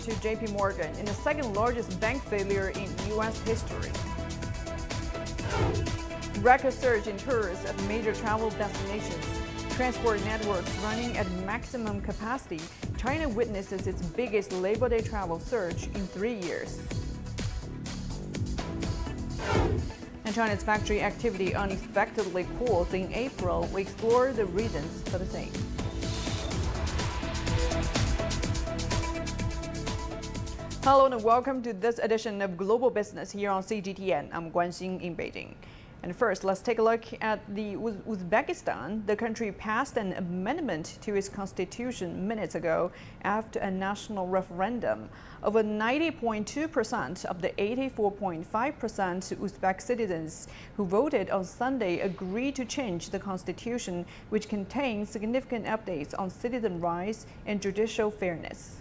To JP Morgan in the second largest bank failure in U.S. history. Record surge in tourists at major travel destinations. Transport networks running at maximum capacity. China witnesses its biggest Labor Day travel surge in 3 years. And China's factory activity unexpectedly cools in April. We explore the reasons for the same. Hello and welcome to this edition of Global Business here on CGTN. I'm Guan Xing in Beijing. And first, let's take a look at the Uzbekistan. The country passed an amendment to its constitution minutes ago after a national referendum. Over 90.2% of the 84.5% Uzbek citizens who voted on Sunday agreed to change the constitution, which contains significant updates on citizen rights and judicial fairness.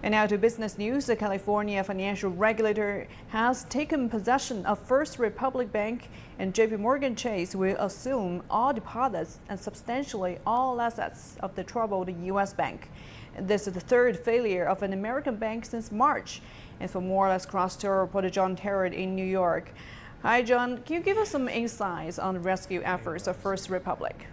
And now to business news. The California financial regulator has taken possession of First Republic Bank, and JP Morgan Chase will assume all deposits and substantially all assets of the troubled U.S. bank. This is the third failure of an American bank since March. And for more, let's cross to our reporter John Terrett in New York. Hi, John. Can you give us some insights on the rescue efforts of First Republic?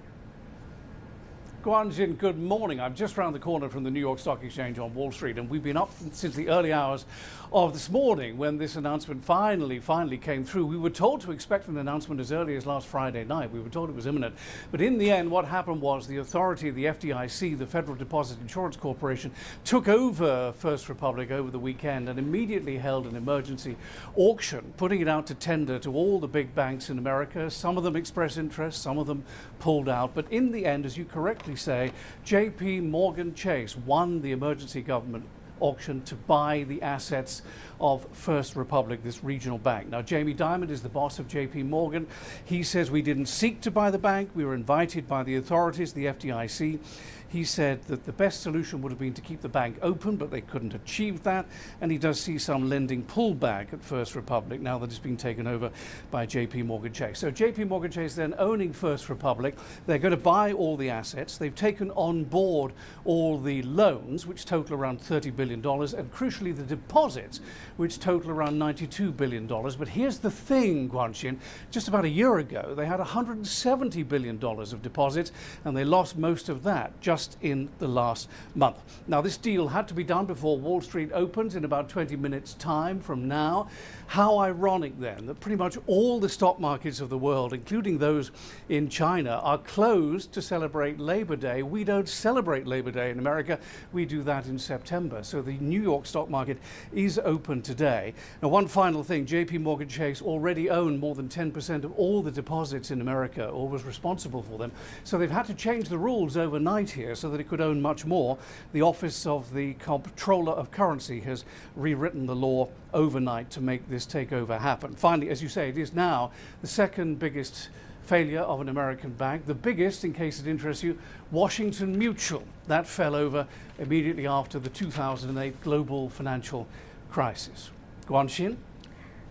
Guan Xing, good morning. I'm just around the corner from the New York Stock Exchange on Wall Street, and we've been up since the early hours of this morning when this announcement finally came through. We were told to expect an announcement as early as last Friday night. We were told it was imminent. But in the end, what happened was the authority, the FDIC, the Federal Deposit Insurance Corporation, took over First Republic over the weekend and immediately held an emergency auction, putting it out to tender to all the big banks in America. Some of them expressed interest, some of them pulled out. But in the end, as you correctly say, JP Morgan Chase won the emergency government auction to buy the assets of First Republic, this regional bank. Now, Jamie Dimon is the boss of JP Morgan. He says we didn't seek to buy the bank. We were invited by the authorities, the FDIC. He said that the best solution would have been to keep the bank open, but they couldn't achieve that. And he does see some lending pullback at First Republic now that it's been taken over by JP Morgan Chase. So JP Morgan Chase then owning First Republic, they're going to buy all the assets. They've taken on board all the loans, which total around $30 billion, and crucially the deposits, which total around $92 billion. But here's the thing, Guan Xing, just about a year ago, they had $170 billion of deposits, and they lost most of that just in the last month. Now, this deal had to be done before Wall Street opens in about 20 minutes time from now. How ironic then that pretty much all the stock markets of the world, including those in China, are closed to celebrate Labor Day. We don't celebrate Labor Day in America. We do that in September. So the New York stock market is open today. Now, one final thing, JP Morgan Chase already owned more than 10% of all the deposits in America, or was responsible for them. So they've had to change the rules overnight here so that it could own much more. The Office of the Comptroller of Currency has rewritten the law overnight to make this takeover happen. Finally, as you say, it is now the second biggest failure of an American bank. The biggest, in case it interests you, Washington Mutual. That fell over immediately after the 2008 global financial crisis. Guan Xing?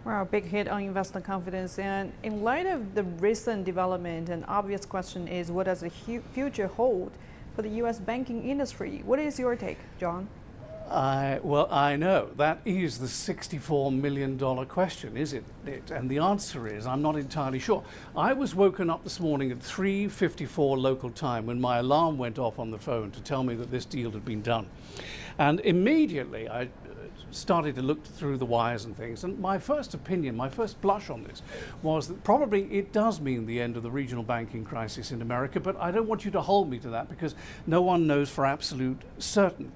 Wow, big hit on investor confidence. And in light of the recent development, an obvious question is, what does the future hold for the U.S. banking industry? What is your take, John? Well, I know. That is the $64 million question, is it? And the answer is, I'm not entirely sure. I was woken up this morning at 3:54 local time when my alarm went off on the phone to tell me that this deal had been done. And immediately I started to look through the wires and things. And my first opinion, my first blush on this was that probably it does mean the end of the regional banking crisis in America, but I don't want you to hold me to that because no one knows for absolute certain.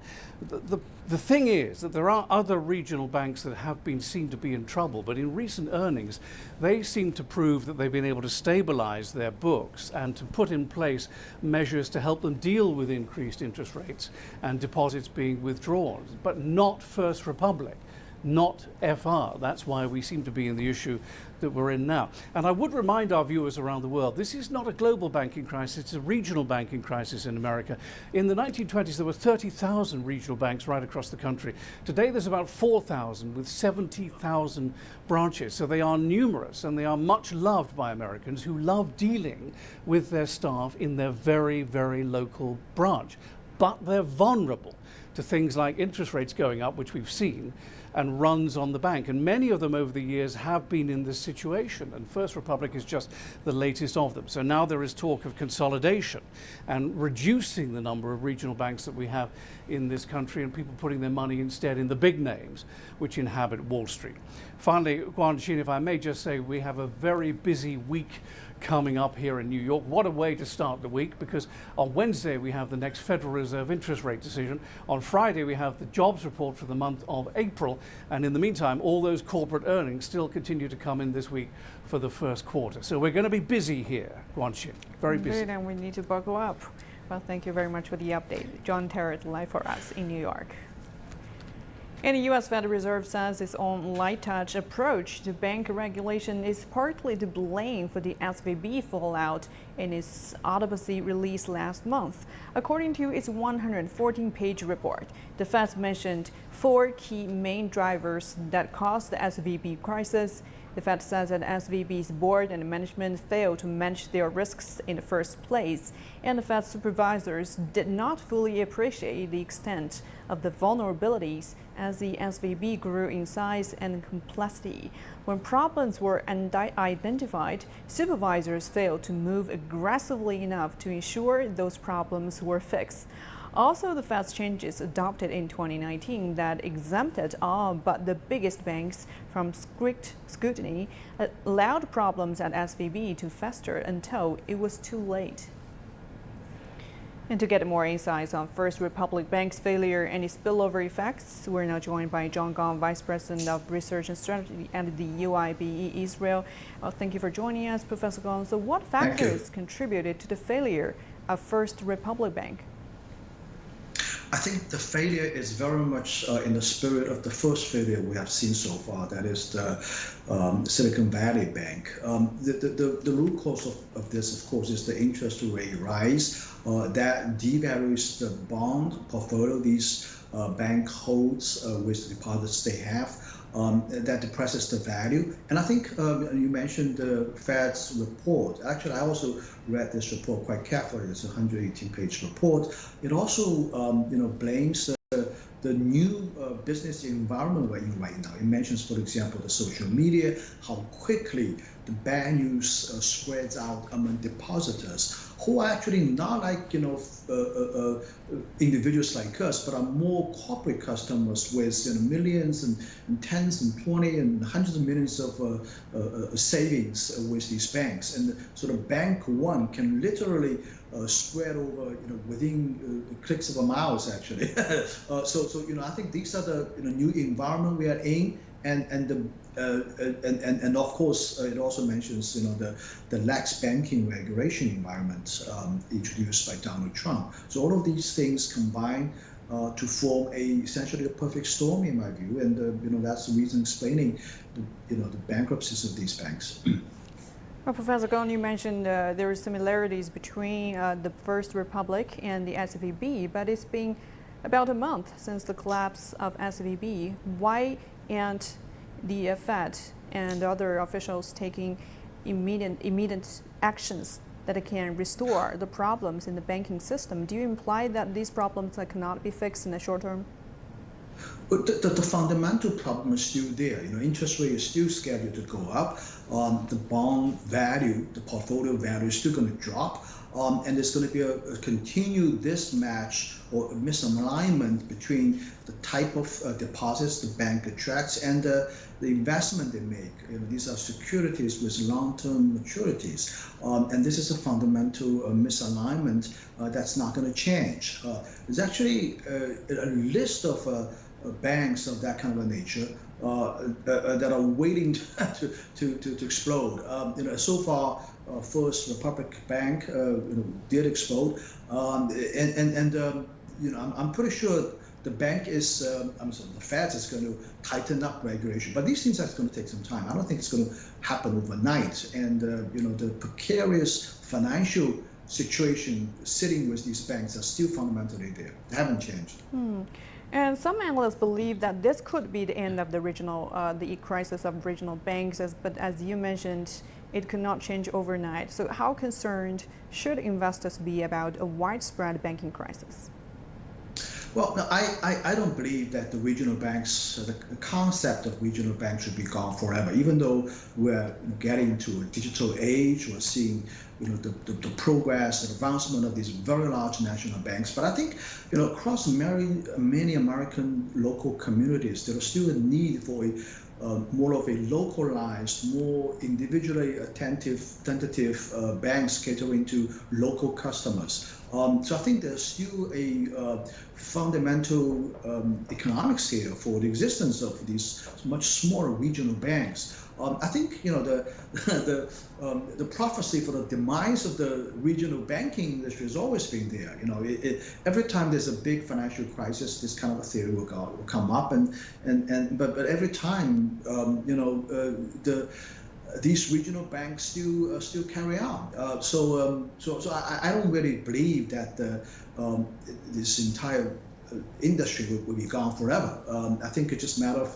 The thing is that there are other regional banks that have been seen to be in trouble, but in recent earnings, they seem to prove that they've been able to stabilize their books and to put in place measures to help them deal with increased interest rates and deposits being withdrawn, but not First Republic. Not FR. That's why we seem to be in the issue that we're in now. And I would remind our viewers around the world, this is not a global banking crisis, it's a regional banking crisis in America. In the 1920s, there were 30,000 regional banks right across the country. Today, there's about 4,000 with 70,000 branches. So they are numerous and they are much loved by Americans who love dealing with their staff in their very, very local branch. But they're vulnerable to things like interest rates going up, which we've seen, and runs on the bank. And many of them over the years have been in this situation. And First Republic is just the latest of them. So now there is talk of consolidation and reducing the number of regional banks that we have in this country, and people putting their money instead in the big names which inhabit Wall Street. Finally, Guanxin, if I may just say, we have a very busy week coming up here in New York. What a way to start the week, because on Wednesday we have the next Federal Reserve interest rate decision. On Friday we have the jobs report for the month of April. And in the meantime, all those corporate earnings still continue to come in this week for the first quarter. So we're going to be busy here, Guanxin. Very busy. Good, and we need to buckle up. Well, thank you very much for the update. John Terrett live for us in New York. And the U.S. Federal Reserve says its own light touch approach to bank regulation is partly to blame for the SVB fallout in its autopsy released last month. According to its 114-page report, the Fed mentioned 4 key main drivers that caused the SVB crisis. The Fed says that SVB's board and management failed to manage their risks in the first place, and the Fed supervisors did not fully appreciate the extent of the vulnerabilities as the SVB grew in size and complexity. When problems were identified, supervisors failed to move aggressively enough to ensure those problems were fixed. Also, the Fed's changes adopted in 2019 that exempted all but the biggest banks from strict scrutiny allowed problems at SVB to fester until it was too late. And to get more insights on First Republic Bank's failure and its spillover effects, we're now joined by John Gong, Vice President of Research and Strategy at the UIBE Israel. Thank you for joining us, Professor Gong. So what factors contributed to the failure of First Republic Bank? I think the failure is very much in the spirit of the first failure we have seen so far, that is the Silicon Valley Bank. The root cause of this, of course, is the interest rate rise that devalues the bond portfolio these bank holds with the deposits they have. That depresses the value. And I think you mentioned the Fed's report. Actually, I also read this report quite carefully. It's a 118-page report. It also blames the new business environment we're in right now. It mentions, for example, the social media, how quickly the bad news spreads out among depositors who are actually not like individuals like us, but are more corporate customers with millions and tens and 20 and hundreds of millions of savings with these banks. And sort of Bank One can literally spread over within clicks of a mouse actually. So I think these are the new environment we are in, and of course it also mentions the lax banking regulation environment introduced by Donald Trump. So all of these things combine to form essentially a perfect storm in my view, and that's the reason explaining the bankruptcies of these banks. Well, Professor Gong, you mentioned there are similarities between the First Republic and the SVB, but it's been about a month since the collapse of SVB. Why aren't the Fed and other officials taking immediate actions that can restore the problems in the banking system? Do you imply that these problems cannot be fixed in the short term? But the fundamental problem is still there. Interest rate is still scheduled to go up. The bond value, the portfolio value is still going to drop. And there's going to be a continued mismatch or misalignment between the type of deposits the bank attracts and the investment they make. These are securities with long-term maturities. And this is a fundamental misalignment that's not going to change. There's actually a list of banks of that kind of a nature that are waiting to explode. So far, First Republic Bank did explode, I'm pretty sure the bank is, the Fed is going to tighten up regulation, but these things are going to take some time. I don't think it's going to happen overnight, and the precarious financial situation sitting with these banks are still fundamentally there. They haven't changed. And some analysts believe that this could be the end of the crisis of regional banks, but as you mentioned, it could not change overnight. So how concerned should investors be about a widespread banking crisis? Well, no, I don't believe that the regional banks, the concept of regional banks should be gone forever. Even though we're getting to a digital age, we're seeing the progress and advancement of these very large national banks. But I think across many American local communities, there is still a need for more of a localized, more individually tentative banks catering to local customers. So I think there's still a fundamental economics here for the existence of these much smaller regional banks. I think the prophecy for the demise of the regional banking industry has always been there. Every time there's a big financial crisis, this kind of a theory will come up, but every time these regional banks still carry on. So I don't really believe that this entire industry will be gone forever. I think it's just a matter of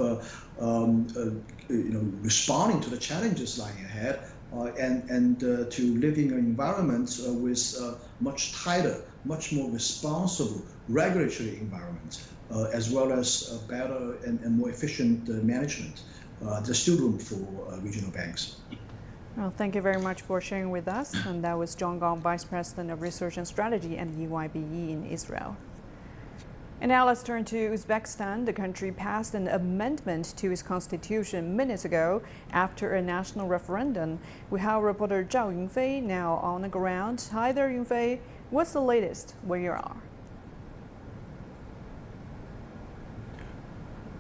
responding to the challenges lying ahead and to living in environments with much tighter, much more responsible regulatory environment, as well as better and more efficient management. There's still room for regional banks. Well, thank you very much for sharing with us. And that was John Gong, Vice President of Research and Strategy at UIBE in Israel. And now let's turn to Uzbekistan. The country passed an amendment to its constitution minutes ago after a national referendum. We have reporter Zhao Yunfei now on the ground. Hi there, Yunfei. What's the latest where you are?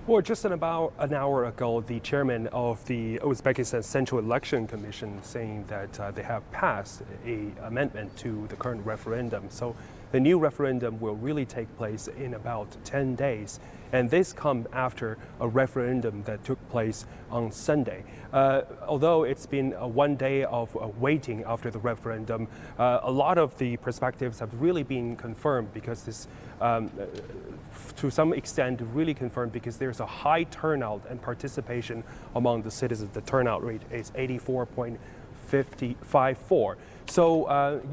Well, just about an hour ago, the chairman of the Uzbekistan Central Election Commission saying that they have passed an amendment to the current referendum. So the new referendum will really take place in about 10 days. And this comes after a referendum that took place on Sunday. Although it's been 1 day of waiting after the referendum, a lot of the perspectives have really been confirmed because this, to some extent, really confirmed because there's a high turnout and participation among the citizens. The turnout rate is 84.54. So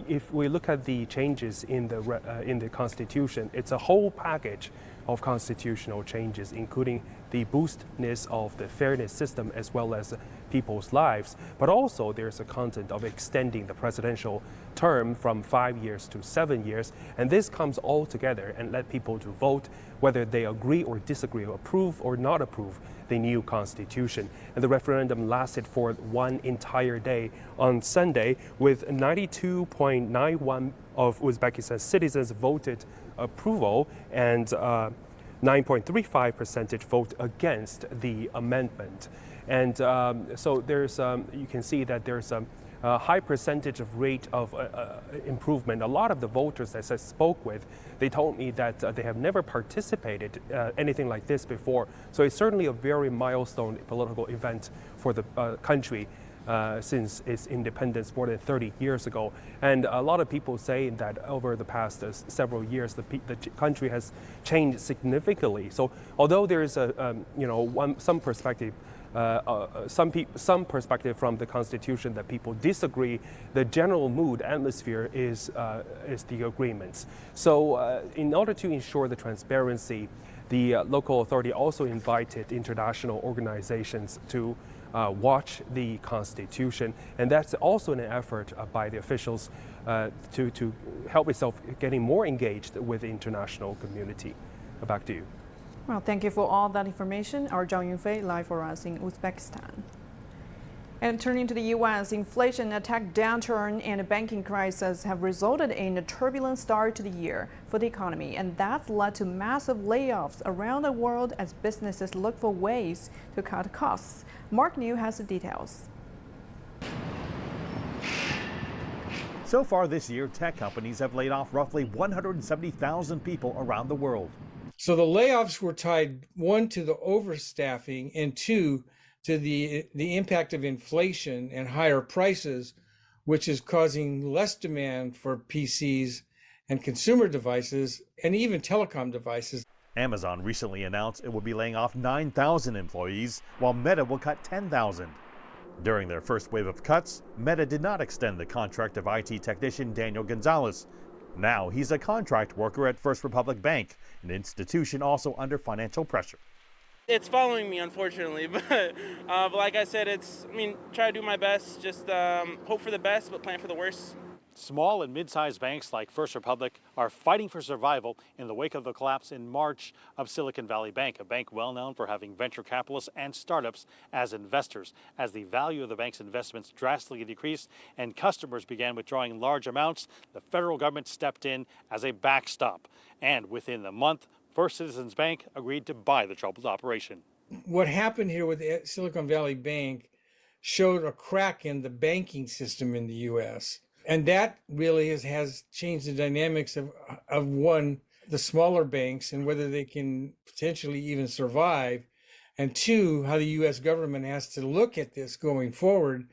if we look at the changes in the Constitution, it's a whole package of constitutional changes, including the boostness of the fairness system as well as people's lives. But also there's a content of extending the presidential term from 5 years to 7 years. And this comes all together and let people to vote whether they agree or disagree, approve or not approve the new constitution. And the referendum lasted for 1 entire day on Sunday, with 92.91% of Uzbekistan citizens voted approval and 9.35% vote against the amendment. And so there's, you can see that there's a high percentage of rate of improvement. A lot of the voters that I spoke with, they told me that they have never participated anything like this before. So it's certainly a very milestone political event for the country since its independence more than 30 years ago. And a lot of people say that over the past several years, the country has changed significantly. So although there is some perspective, some perspective from the Constitution that people disagree, the general mood atmosphere is the agreements. So in order to ensure the transparency, the local authority also invited international organizations to watch the Constitution, and that's also an effort by the officials to help itself getting more engaged with the international community. Back to you. Well, thank you for all that information. Our Zhao Yunfei live for us in Uzbekistan. And turning to the U.S., inflation, a tech downturn, and a banking crisis have resulted in a turbulent start to the year for the economy, and that's led to massive layoffs around the world as businesses look for ways to cut costs. Mark New has the details. So far this year, tech companies have laid off roughly 170,000 people around the world. So the layoffs were tied, 1, to the overstaffing, and 2, to the impact of inflation and higher prices, which is causing less demand for PCs and consumer devices and even telecom devices. Amazon recently announced it will be laying off 9,000 employees, while Meta will cut 10,000. During their first wave of cuts, Meta did not extend the contract of IT technician Daniel Gonzalez. Now he's a contract worker at First Republic Bank, an institution also under financial pressure. It's following me, unfortunately, but like I said, try to do my best, just hope for the best, but plan for the worst. Small and mid-sized banks like First Republic are fighting for survival in the wake of the collapse in March of Silicon Valley Bank, a bank well known for having venture capitalists and startups as investors. As the value of the bank's investments drastically decreased and customers began withdrawing large amounts, the federal government stepped in as a backstop. And within the month, First Citizens Bank agreed to buy the troubled operation. What happened here with Silicon Valley Bank showed a crack in the banking system in the U.S. And that really has changed the dynamics of the smaller banks and whether they can potentially even survive. And two, how the U.S. government has to look at this going forward.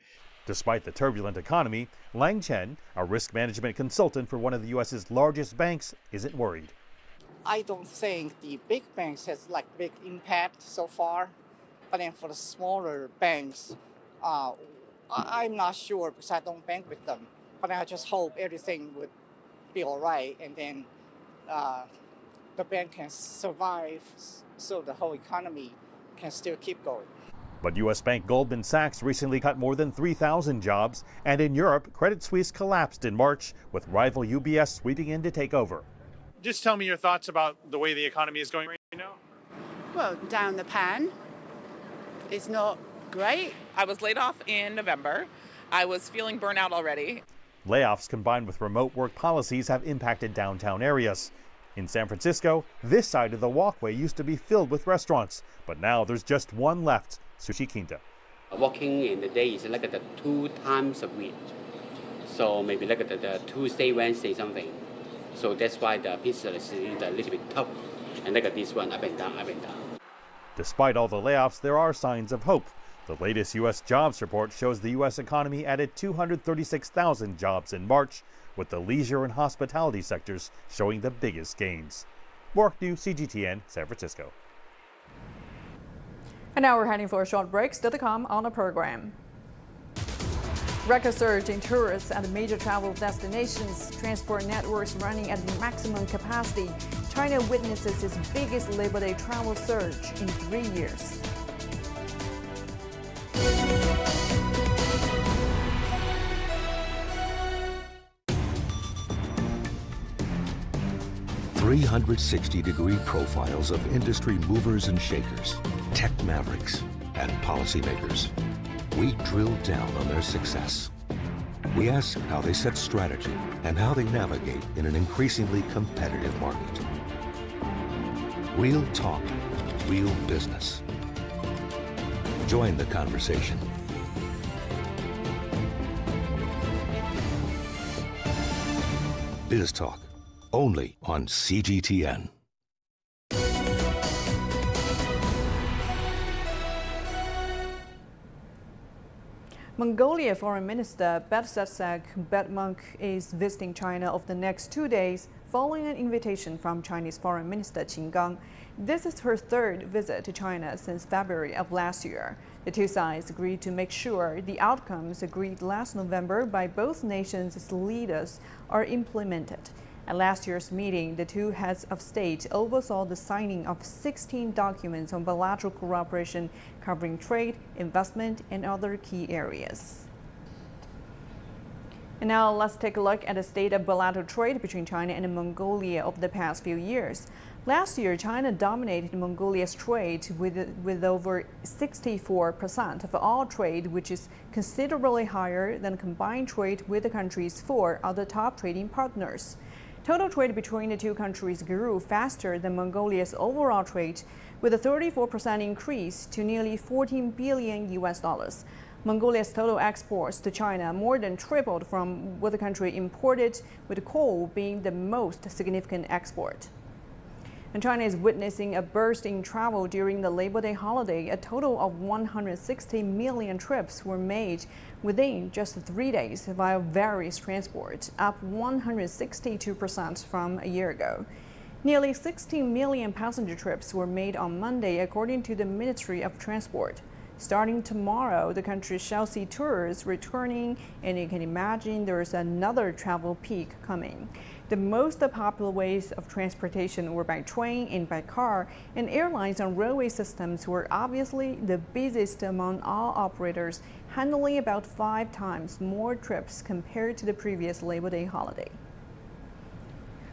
Despite the turbulent economy, Lang Chen, a risk management consultant for one of the U.S.'s largest banks, isn't worried. I don't think the big banks has big impact so far. But then for the smaller banks, I'm not sure because I don't bank with them. But I just hope everything would be all right, and then the bank can survive so the whole economy can still keep going. But U.S. bank Goldman Sachs recently cut more than 3,000 jobs, and in Europe, Credit Suisse collapsed in March, with rival UBS sweeping in to take over. Just tell me your thoughts about the way the economy is going right now. Well, down the pan. It's not great. I was laid off in November. I was feeling burnout already. Layoffs combined with remote work policies have impacted downtown areas. In San Francisco, this side of the walkway used to be filled with restaurants, but now there's just one left, Sushi Quinta. Working in the day is the 2 times a week. So maybe the Tuesday, Wednesday, something. So that's why the business is a little bit tough. And this one, up and down, up and down. Despite all the layoffs, there are signs of hope. The latest U.S. jobs report shows the U.S. economy added 236,000 jobs in March, with the leisure and hospitality sectors showing the biggest gains. Mark New, CGTN, San Francisco. And now we're heading for a short break. Still to come on the program. Record surge in tourists at major travel destinations, transport networks running at maximum capacity. China witnesses its biggest Labor Day travel surge in 3 years. .360-degree profiles of industry movers and shakers, tech mavericks, and policymakers. We drill down on their success. We ask how they set strategy and how they navigate in an increasingly competitive market. Real talk, real business. Join the conversation. Biz Talk, only on CGTN. Mongolia Foreign Minister Bersasak Betmunk is visiting China over the next 2 days following an invitation from Chinese Foreign Minister Qin Gang. This is her third visit to China since February of last year. The two sides agreed to make sure the outcomes agreed last November by both nations' leaders are implemented. At last year's meeting, the two heads of state oversaw the signing of 16 documents on bilateral cooperation covering trade, investment, and other key areas. And now let's take a look at the state of bilateral trade between China and Mongolia over the past few years. Last year, China dominated Mongolia's trade with over 64% of all trade, which is considerably higher than combined trade with the country's 4 other top trading partners. Total trade between the two countries grew faster than Mongolia's overall trade, with a 34% increase to nearly $14 billion. Mongolia's total exports to China more than tripled from what the country imported, with coal being the most significant export. And China is witnessing a burst in travel during the Labor Day holiday. A total of 160 million trips were made within just 3 days via various transports, up 162% from a year ago. Nearly 16 million passenger trips were made on Monday, according to the Ministry of Transport. Starting tomorrow, the country shall see tourists returning, and you can imagine there is another travel peak coming. The most popular ways of transportation were by train and by car, and airlines and railway systems were obviously the busiest among all operators, handling about 5 times more trips compared to the previous Labor Day holiday.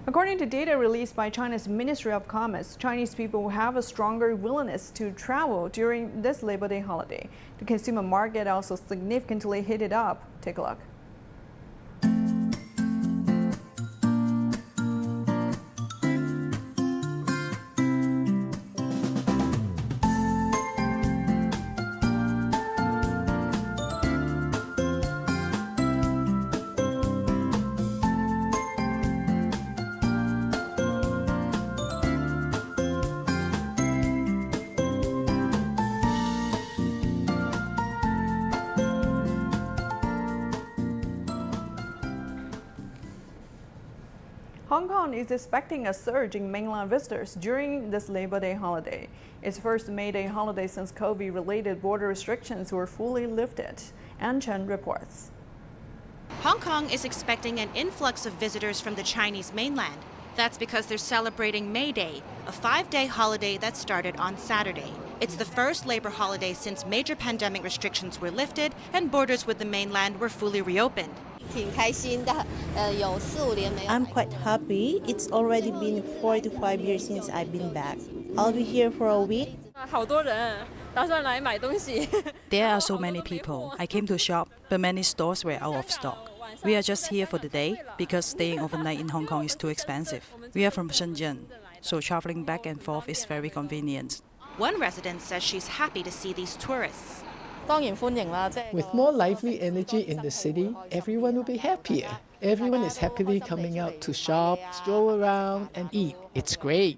According to data released by China's Ministry of Commerce, Chinese people have a stronger willingness to travel during this Labor Day holiday. The consumer market also significantly heated up. Take a look. Hong Kong is expecting a surge in mainland visitors during this Labor Day holiday. It's first May Day holiday since COVID-related border restrictions were fully lifted. Ann Chen reports. Hong Kong is expecting an influx of visitors from the Chinese mainland. That's because they're celebrating May Day, a 5-day holiday that started on Saturday. It's the first labor holiday since major pandemic restrictions were lifted and borders with the mainland were fully reopened. I'm quite happy. It's already been 4 to 5 years since I've been back. I'll be here for a week. There are so many people. I came to shop, but many stores were out of stock. We are just here for the day because staying overnight in Hong Kong is too expensive. We are from Shenzhen, so traveling back and forth is very convenient. One resident says she's happy to see these tourists. With more lively energy in the city, everyone will be happier. Everyone is happily coming out to shop, stroll around, and eat. It's great.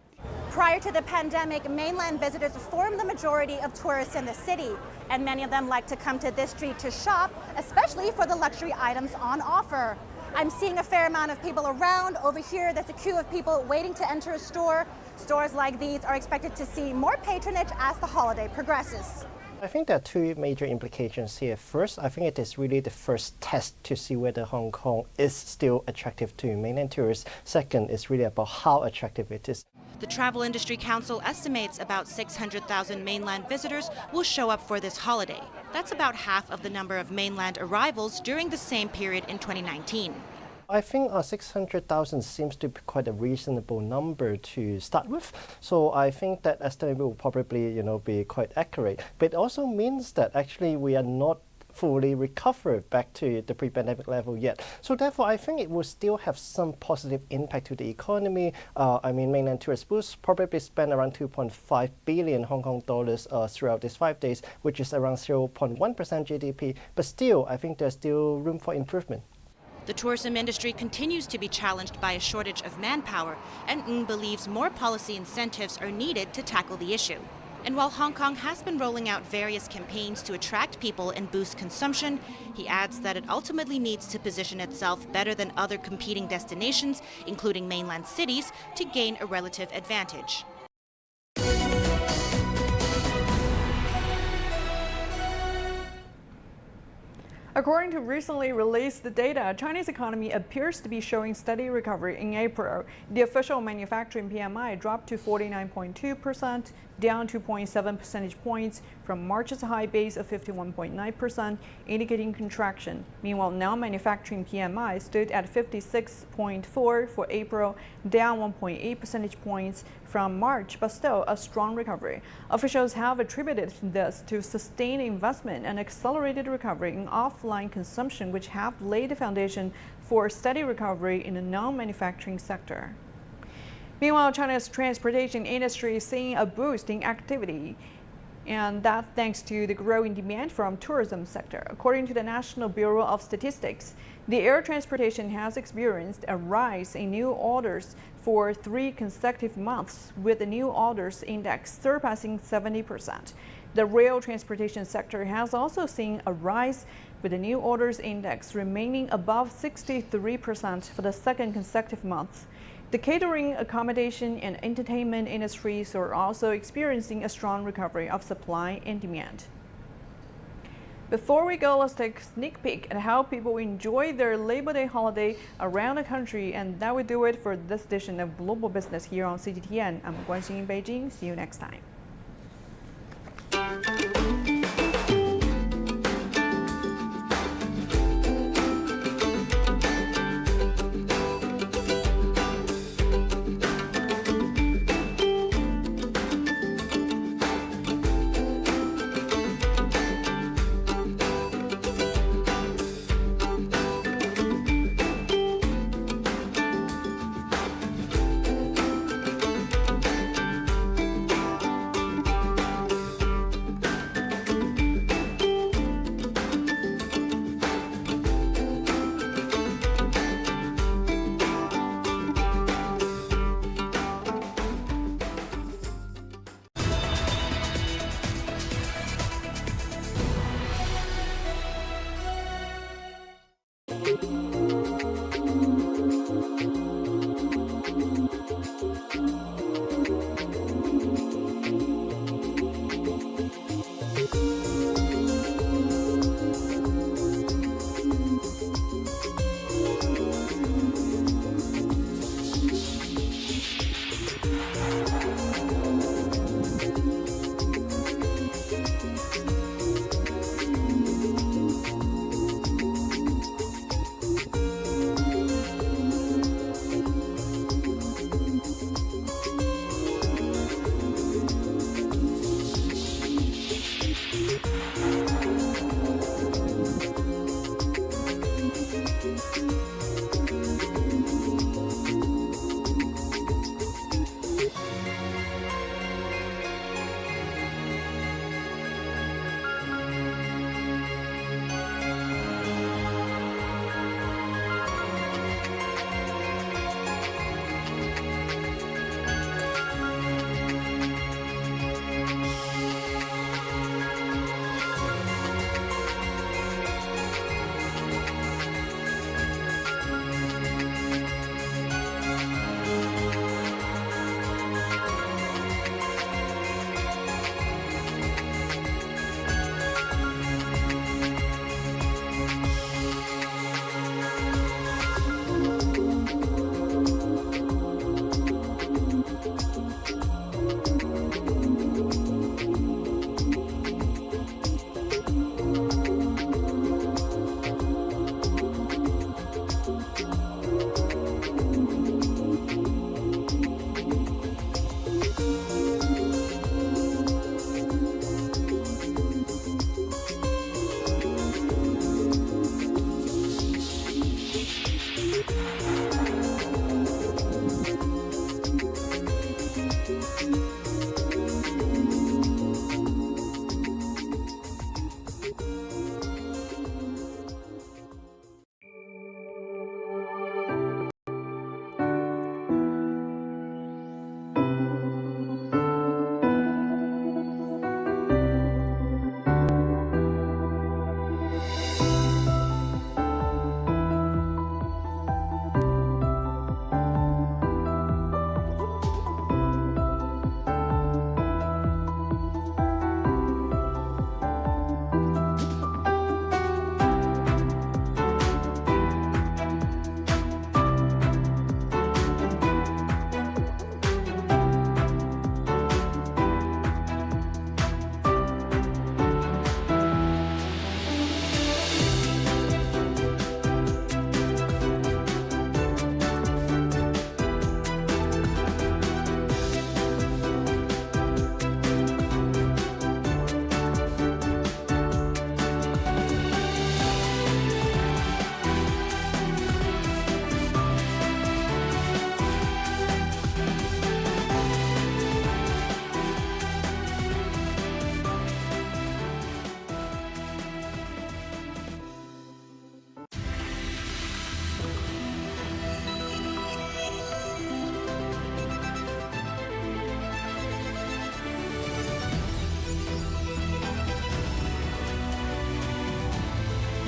Prior to the pandemic, mainland visitors formed the majority of tourists in the city, and many of them like to come to this street to shop, especially for the luxury items on offer. I'm seeing a fair amount of people around. Over here, there's a queue of people waiting to enter a store. Stores like these are expected to see more patronage as the holiday progresses. I think there are two major implications here. First, I think it is really the first test to see whether Hong Kong is still attractive to mainland tourists. Second, it's really about how attractive it is. The Travel Industry Council estimates about 600,000 mainland visitors will show up for this holiday. That's about half of the number of mainland arrivals during the same period in 2019. I think 600,000 seems to be quite a reasonable number to start with. So I think that estimate will probably, be quite accurate. But it also means that actually we are not fully recovered back to the pre-pandemic level yet. So therefore, I think it will still have some positive impact to the economy. Mainland tourists will probably spend around 2.5 billion Hong Kong dollars throughout these 5 days, which is around 0.1% GDP. But still, I think there's still room for improvement. The tourism industry continues to be challenged by a shortage of manpower, and Ng believes more policy incentives are needed to tackle the issue. And while Hong Kong has been rolling out various campaigns to attract people and boost consumption, he adds that it ultimately needs to position itself better than other competing destinations, including mainland cities, to gain a relative advantage. According to recently released data, China's economy appears to be showing steady recovery in April. The official manufacturing PMI dropped to 49.2%, down 2.7 percentage points from March's high base of 51.9%, indicating contraction. Meanwhile, non-manufacturing PMI stood at 56.4 for April, down 1.8 percentage points from March, but still a strong recovery. Officials have attributed this to sustained investment and accelerated recovery in offline consumption, which have laid the foundation for steady recovery in the non-manufacturing sector. Meanwhile, China's transportation industry is seeing a boost in activity, and that thanks to the growing demand from tourism sector. According to the National Bureau of Statistics, the air transportation has experienced a rise in new orders for 3 consecutive months, with the new orders index surpassing 70%. The rail transportation sector has also seen a rise, with the new orders index remaining above 63% for the second consecutive month. The catering, accommodation, and entertainment industries are also experiencing a strong recovery of supply and demand. Before we go, let's take a sneak peek at how people enjoy their Labor Day holiday around the country. And that will do it for this edition of Global Business here on CGTN. I'm Guanxin in Beijing. See you next time.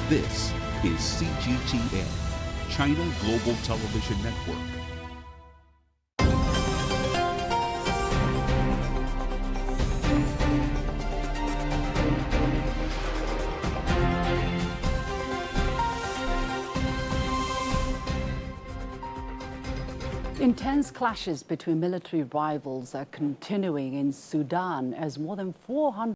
This is CGTN, China Global Television Network. Intense clashes between military rivals are continuing in Sudan as more than 400